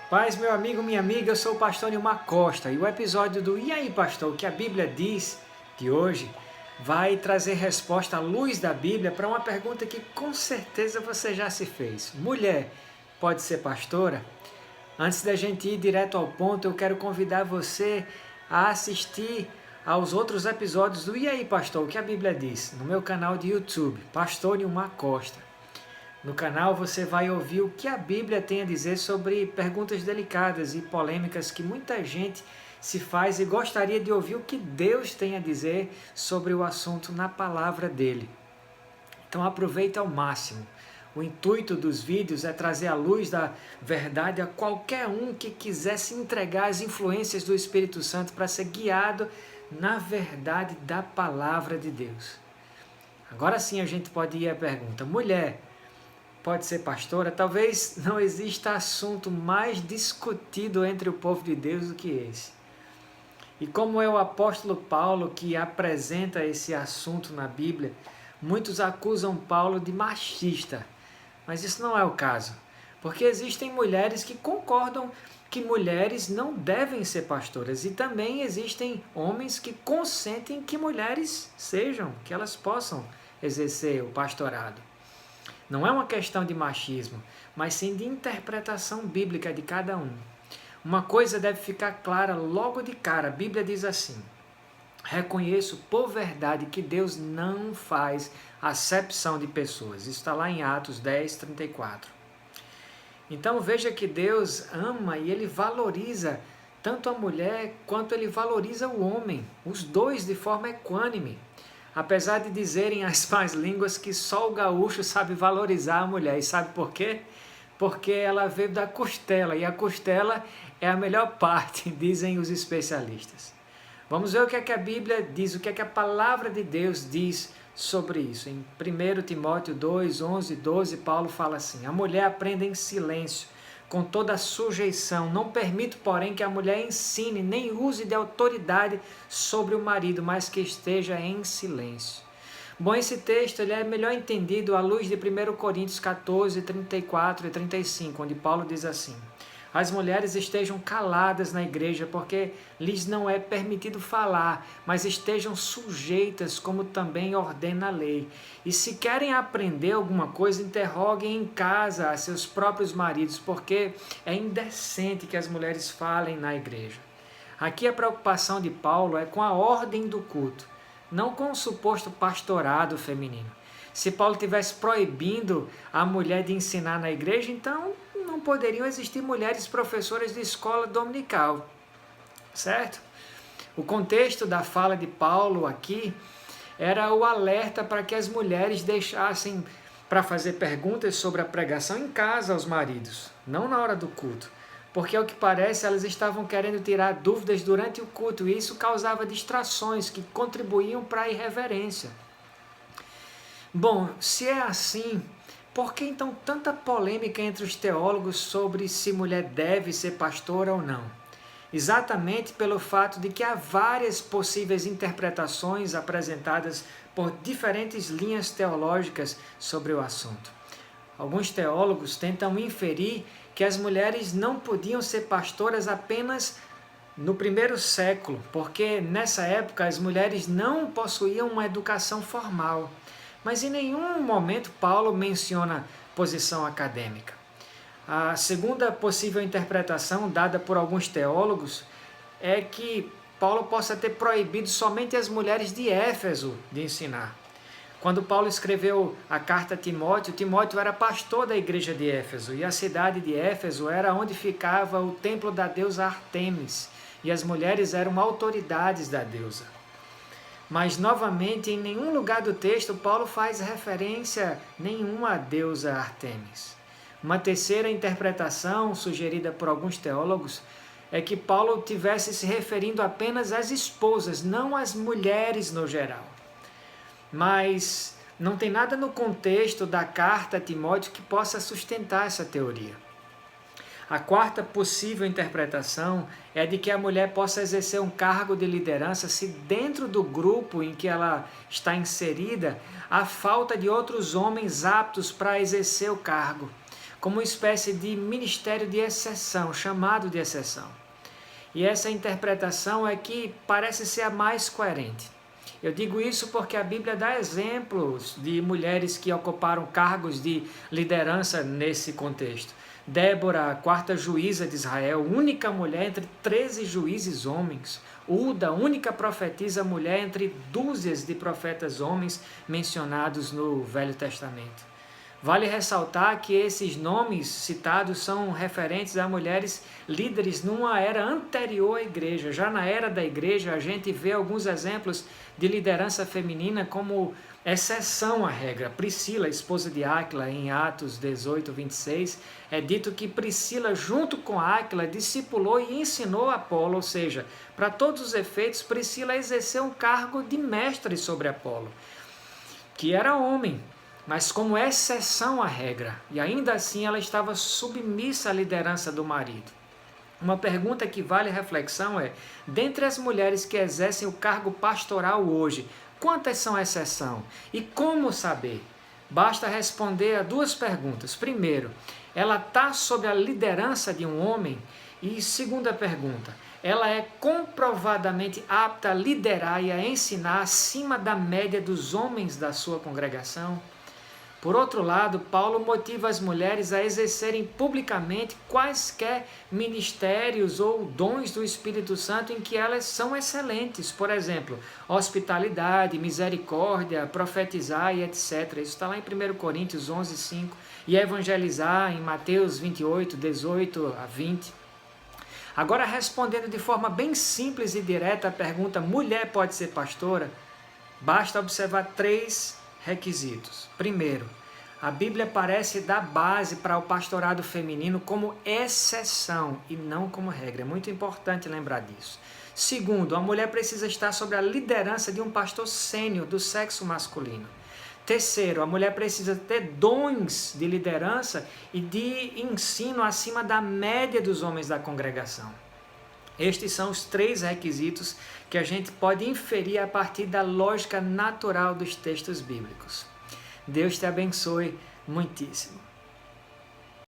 Paz, meu amigo, minha amiga, eu sou o pastor Nilmar Costa e o episódio do E aí, pastor, o que a Bíblia diz de hoje vai trazer resposta à luz da Bíblia para uma pergunta que com certeza você já se fez. Mulher pode ser pastora? Antes da gente ir direto ao ponto, eu quero convidar você a assistir aos outros episódios do E aí, pastor, o que a Bíblia diz, no meu canal de YouTube, Pastor Nilmar Costa. No canal você vai ouvir o que a Bíblia tem a dizer sobre perguntas delicadas e polêmicas que muita gente se faz e gostaria de ouvir o que Deus tem a dizer sobre o assunto na palavra dele. Então aproveita ao máximo. O intuito dos vídeos é trazer a luz da verdade a qualquer um que quiser se entregar às influências do Espírito Santo para ser guiado na verdade da palavra de Deus. Agora sim a gente pode ir à pergunta: mulher pode ser pastora? Talvez não exista assunto mais discutido entre o povo de Deus do que esse. E como é o apóstolo Paulo que apresenta esse assunto na Bíblia, muitos acusam Paulo de machista, mas isso não é o caso, porque existem mulheres que concordam que mulheres não devem ser pastoras e também existem homens que consentem que mulheres sejam, que elas possam exercer o pastorado. Não é uma questão de machismo, mas sim de interpretação bíblica de cada um. Uma coisa deve ficar clara logo de cara. A Bíblia diz assim: reconheço por verdade que Deus não faz acepção de pessoas. Isso está lá em Atos 10, 34. Então veja que Deus ama e Ele valoriza tanto a mulher quanto Ele valoriza o homem, os dois de forma equânime. Apesar de dizerem as más línguas que só o gaúcho sabe valorizar a mulher. E sabe por quê? Porque ela veio da costela, e a costela é a melhor parte, dizem os especialistas. Vamos ver o que é que a Bíblia diz, o que é que a palavra de Deus diz sobre isso. Em 1 Timóteo 2, 11 e 12, Paulo fala assim: a mulher aprenda em silêncio, com toda a sujeição. Não permito, porém, que a mulher ensine, nem use de autoridade sobre o marido, mas que esteja em silêncio. Bom, esse texto ele é melhor entendido à luz de 1 Coríntios 14, 34 e 35, onde Paulo diz assim: as mulheres estejam caladas na igreja, porque lhes não é permitido falar, mas estejam sujeitas, como também ordena a lei. E se querem aprender alguma coisa, interroguem em casa a seus próprios maridos, porque é indecente que as mulheres falem na igreja. Aqui a preocupação de Paulo é com a ordem do culto, não com o suposto pastorado feminino. Se Paulo estivesse proibindo a mulher de ensinar na igreja, então não poderiam existir mulheres professoras de escola dominical, certo? O contexto da fala de Paulo aqui era o alerta para que as mulheres deixassem para fazer perguntas sobre a pregação em casa aos maridos, não na hora do culto, porque ao que parece elas estavam querendo tirar dúvidas durante o culto e isso causava distrações que contribuíam para a irreverência. Bom, se é assim, por que então tanta polêmica entre os teólogos sobre se mulher deve ser pastora ou não? Exatamente pelo fato de que há várias possíveis interpretações apresentadas por diferentes linhas teológicas sobre o assunto. Alguns teólogos tentam inferir que as mulheres não podiam ser pastoras apenas no primeiro século, porque nessa época as mulheres não possuíam uma educação formal. Mas em nenhum momento Paulo menciona posição acadêmica. A segunda possível interpretação dada por alguns teólogos é que Paulo possa ter proibido somente as mulheres de Éfeso de ensinar. Quando Paulo escreveu a carta a Timóteo, Timóteo era pastor da igreja de Éfeso, e a cidade de Éfeso era onde ficava o templo da deusa Ártemis, e as mulheres eram autoridades da deusa. Mas, novamente, em nenhum lugar do texto, Paulo faz referência nenhuma à deusa Ártemis. Uma terceira interpretação, sugerida por alguns teólogos, é que Paulo tivesse se referindo apenas às esposas, não às mulheres no geral. Mas não tem nada no contexto da carta a Timóteo que possa sustentar essa teoria. A quarta possível interpretação é de que a mulher possa exercer um cargo de liderança se dentro do grupo em que ela está inserida há falta de outros homens aptos para exercer o cargo. como uma espécie de ministério de exceção, chamado de exceção. E essa interpretação é que parece ser a mais coerente. Eu digo isso porque a Bíblia dá exemplos de mulheres que ocuparam cargos de liderança nesse contexto. Débora, a quarta juíza de Israel, única mulher entre 13 juízes homens. Uda, única profetisa mulher entre dúzias de profetas homens mencionados no Velho Testamento. Vale ressaltar que esses nomes citados são referentes a mulheres líderes numa era anterior à igreja. Já na era da igreja, a gente vê alguns exemplos de liderança feminina como exceção à regra. Priscila, esposa de Áquila, em Atos 18, 26, é dito que Priscila, junto com Áquila, discipulou e ensinou Apolo, ou seja, para todos os efeitos, Priscila exerceu um cargo de mestre sobre Apolo, que era homem, mas como exceção à regra, e ainda assim ela estava submissa à liderança do marido. Uma pergunta que vale reflexão é, dentre as mulheres que exercem o cargo pastoral hoje, quantas são exceção? E como saber? Basta responder a duas perguntas. Primeiro, ela está sob a liderança de um homem? E segunda pergunta, ela é comprovadamente apta a liderar e a ensinar acima da média dos homens da sua congregação? Por outro lado, Paulo motiva as mulheres a exercerem publicamente quaisquer ministérios ou dons do Espírito Santo em que elas são excelentes. Por exemplo, hospitalidade, misericórdia, profetizar e etc. Isso está lá em 1 Coríntios 11, 5. E evangelizar em Mateus 28, 18 a 20. Agora, respondendo de forma bem simples e direta a pergunta, mulher pode ser pastora? Basta observar 3 requisitos. Primeiro, a Bíblia parece dar base para o pastorado feminino como exceção e não como regra. É muito importante lembrar disso. Segundo, a mulher precisa estar sob a liderança de um pastor sênior do sexo masculino. Terceiro, a mulher precisa ter dons de liderança e de ensino acima da média dos homens da congregação. Estes são os 3 requisitos que a gente pode inferir a partir da lógica natural dos textos bíblicos. Deus te abençoe muitíssimo.